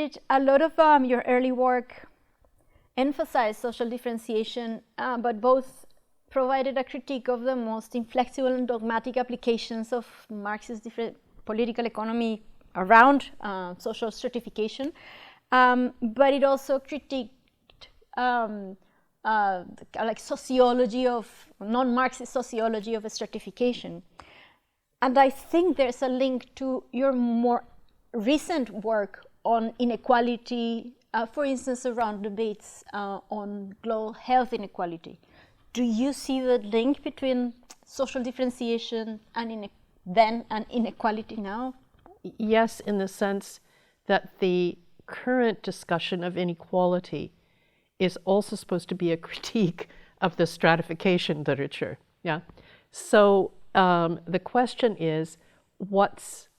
Bridget, a lot of your early work emphasized social differentiation, but both provided a critique of the most inflexible and dogmatic applications of Marxist political economy around social stratification, but it also critiqued like sociology of non-Marxist sociology of stratification. And I think there's a link to your more recent work on inequality, for instance, around debates on global health inequality. Do you see the link between social differentiation and then and inequality now? Yes, in the sense that the current discussion of inequality is also supposed to be a critique of the stratification literature. Yeah. So the question is, what's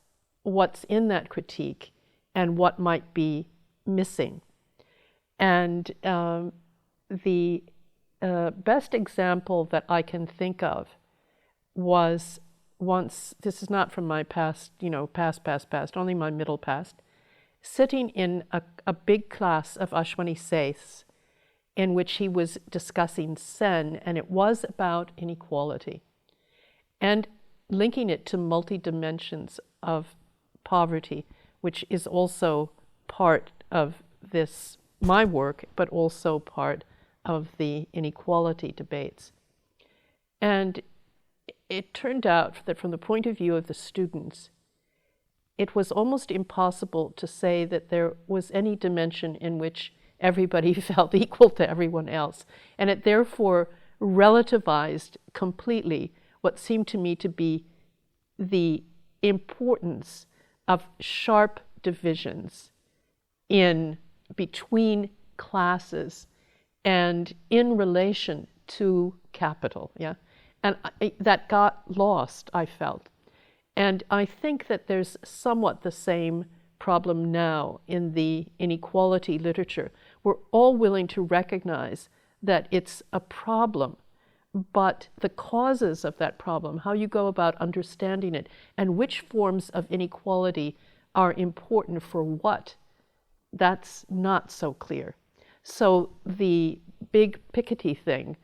in that critique and what might be missing? And the best example that I can think of was once, this is not from my past, past, only my middle past, sitting in a big class of Ashwani Seth's in which he was discussing Sen, and it was about inequality and linking it to multi-dimensions of poverty, which is also part of this, my work, but also part of the inequality debates. And it turned out that from the point of view of the students, it was almost impossible to say that there was any dimension in which everybody felt equal to everyone else. And it therefore relativized completely what seemed to me to be the importance of sharp divisions in between classes and in relation to capital, yeah? And that got lost, I felt. And I think that there's somewhat the same problem now in the inequality literature. We're all willing to recognize that it's a problem, but the causes of that problem, how you go about understanding it, and which forms of inequality are important for what, that's not so clear. So the big Piketty thing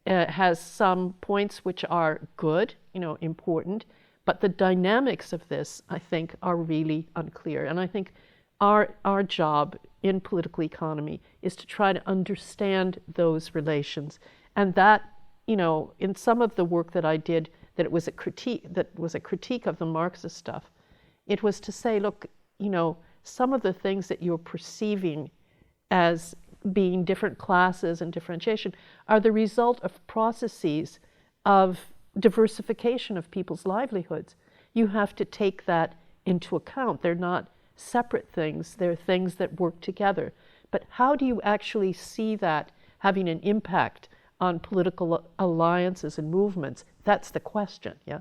has some points which are good, important, but the dynamics of this, I think, are really unclear. And I think our job in political economy is to try to understand those relations. And that, in some of the work that I did, that was a critique of the Marxist stuff, it was to say, look, some of the things that you're perceiving as being different classes and differentiation are the result of processes of diversification of people's livelihoods. You have to take that into account. They're not separate things, they're things that work together. But how do you actually see that having an impact on political alliances and movements? That's the question, yeah?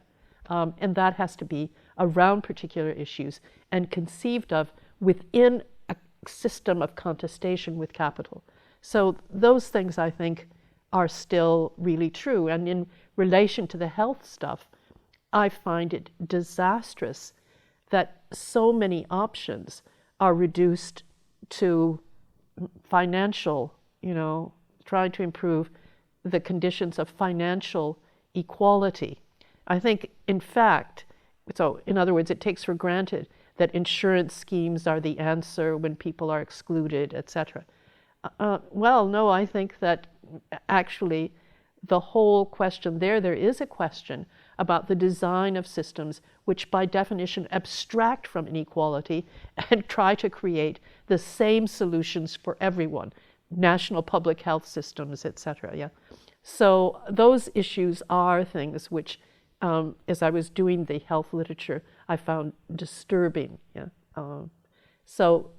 And that has to be around particular issues and conceived of within a system of contestation with capital. So those things, I think, are still really true. And in relation to the health stuff, I find it disastrous that so many options are reduced to financial, trying to improve the conditions of financial equality. I think, in fact, so in other words, it takes for granted that insurance schemes are the answer when people are excluded, etc. Well, no, I think that actually the whole question there is a question about the design of systems which by definition abstract from inequality and try to create the same solutions for everyone, national public health systems, etc. Yeah. So those issues are things which, as I was doing the health literature, I found disturbing. Yeah. So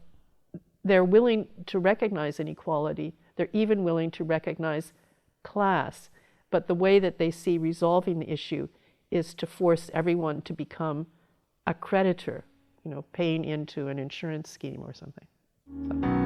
they're willing to recognize inequality. They're even willing to recognize class. But the way that they see resolving the issue is to force everyone to become a creditor, paying into an insurance scheme or something. So.